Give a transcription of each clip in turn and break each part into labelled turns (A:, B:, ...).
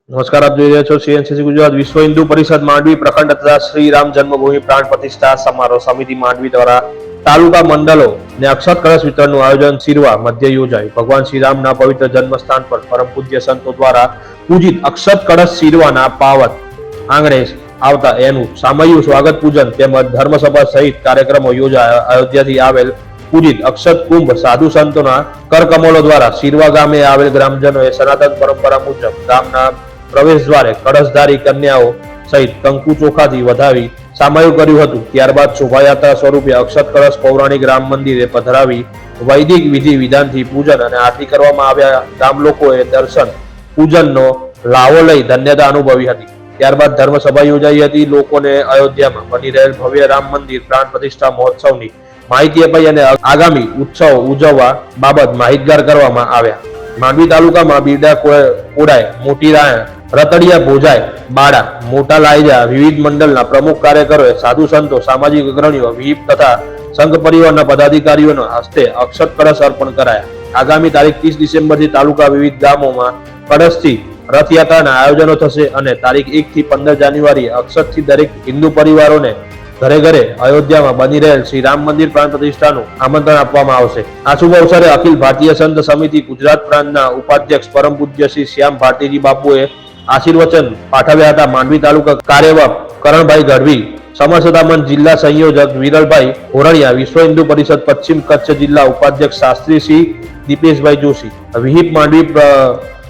A: નમસ્કાર, આપ જોઈ રહ્યા છો સીએનસીસી ગુજરાત વિશ્વ હિન્દુ પરિષદ માંડવી પ્રખંડ તથા શ્રી રામ જન્મભૂમિ પ્રાણ પ્રતિષ્ઠા સમારોહ સમિતિ માંડવી દ્વારા તાલુકા મંડળો ને અક્ષત કળશ વિતરણનું આયોજન શિરવા મધ્ય યોજાયું। ભગવાન શ્રી રામના પવિત્ર જન્મસ્થાન પર પરમ પૂજ્ય સંતો દ્વારા પૂજિત અક્ષત કળશ શિરવાના પાવન આંગણે આવતા એનું સામયિક સ્વાગત પૂજન તેમજ ધર્મસભા સહિત કાર્યક્રમો યોજાયા। અયોધ્યાથી આવેલ પૂજિત અક્ષત કુંભ સાધુ સંતોના કરકમલો દ્વારા શિરવા ગામે આવેલ ગ્રામજનોએ સનાતન પરંપરા મુજબ ગામના પ્રવેશ દ્વારે કળશધારી કન્યાઓ સહિત કંકુ ચોખાથી વધાવી સામયું કર્યું હતું। ત્યારબાદ શોભાયાત્રા સ્વરૂપે અક્ષત કળશ પૌરાણિક રામ મંદિરે પધરાવી વૈદિક વિધિ વિધાનથી પૂજન અને આરતી કરવામાં આવ્યા। ગામ લોકોએ દર્શન પૂજનનો લાવો લઈ ધન્યતા અનુભવી હતી। ત્યારબાદ ધર્મસભા યોજાઈ હતી। લોકોને અયોધ્યામાં બની રહેલ ભવ્ય રામ મંદિર પ્રાણ પ્રતિષ્ઠા મહોત્સવની માહિતી અપાઈ અને આગામી ઉત્સવ ઉજવવા બાબત માહિતગાર કરવામાં આવ્યા। માંડવી તાલુકામાં બીરડા કોડાય, મોટી રાય, રતડિયા ભોજાય, બાડા, મોટા લાયજા વિવિધ મંડળના પ્રમુખ કાર્યકરોએ સાધુ સંતો, સામાજિક અગ્રણીઓ, વિહિપ તથા સંઘ પરિવારના પદાધિકારીઓના હસ્તે અક્ષત કળશ અર્પણ કરાયા। આગામી તારીખ 30 ડિસેમ્બરથી તાલુકા વિવિધ ગામોમાં કળશથી રથયાત્રાના આયોજનો થશે અને તારીખ 1 થી 15 જાન્યુઆરીએ અક્ષતથી દરેક હિન્દુ પરિવારોને ઘરે ઘરે અયોધ્યામાં બની રહેલ શ્રી રામ મંદિર પ્રાણ પ્રતિષ્ઠાનું આમંત્રણ આપવામાં આવશે। આ શુભ અવસરે અખિલ ભારતીય સંત સમિતિ ગુજરાત પ્રાંતના ઉપાધ્યક્ષ પરમ પૂજ્ય શ્રી શ્યામ ભારતીજી બાપુએ આશીર્વચન પાઠવ્યા હતા। માંડવી તાલુકા કાર્યવાહ કરણભાઈ ગઢવી, સમરસતા મંચ જિલ્લા સંયોજક વિરલભાઈ હોરણિયા, વિશ્વ હિન્દુ પરિષદ પશ્ચિમ કચ્છ જિલ્લા ઉપાધ્યક્ષ શાસ્ત્રી શ્રી દીપેશભાઈ જોશી, વિહિપ માંડવી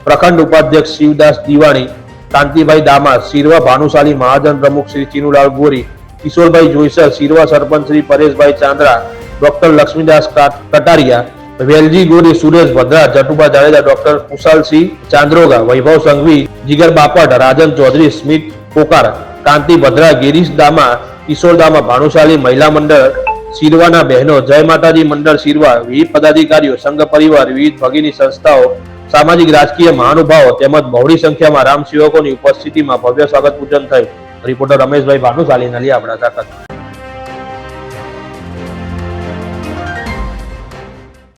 A: પ્રખંડ ઉપાધ્યક્ષ શિવદાસ દિવાણી, કાંતિભાઈ દામા, શિરવા ભાનુશાલી મહાજન પ્રમુખ શ્રી ચીનુલાલ ગોરી, કિશોરભાઈ જોઈસર, શિરવા સરપંચ શ્રી પરેશભાઈ ચાંદ્રા, ડોક્ટર લક્ષ્મીદાસ કટારિયા, વેલજી ગોરી, સુરેશ ભદ્રા, જટુભા જાડેજા, ડોક્ટર કુશાલસિંહ ચાંદ્રોગા, વૈભવ સંઘવી, જીગર બાપટ, રાજન ચૌધરી, સ્મિત કોકાર, કાંતિ ભદ્રા, ગિરીશ દામા, કિશોર દામા, ભાનુશાલી મહિલા મંડળ શિરવાના બહેનો, જય માતાજી મંડળ શિરવા, વિવિધ પદાધિકારીઓ, સંઘ પરિવાર, વિવિધ ભગીની સંસ્થાઓ, સામાજિક રાજકીય મહાનુભાવો તેમજ બહોળી સંખ્યામાં રામ સેવકોની ઉપસ્થિતિમાં ભવ્ય સ્વાગત પૂજન થયું। રિપોર્ટર રમેશભાઈ ભાનુશાલી, નલિયાપડા, તાકાત।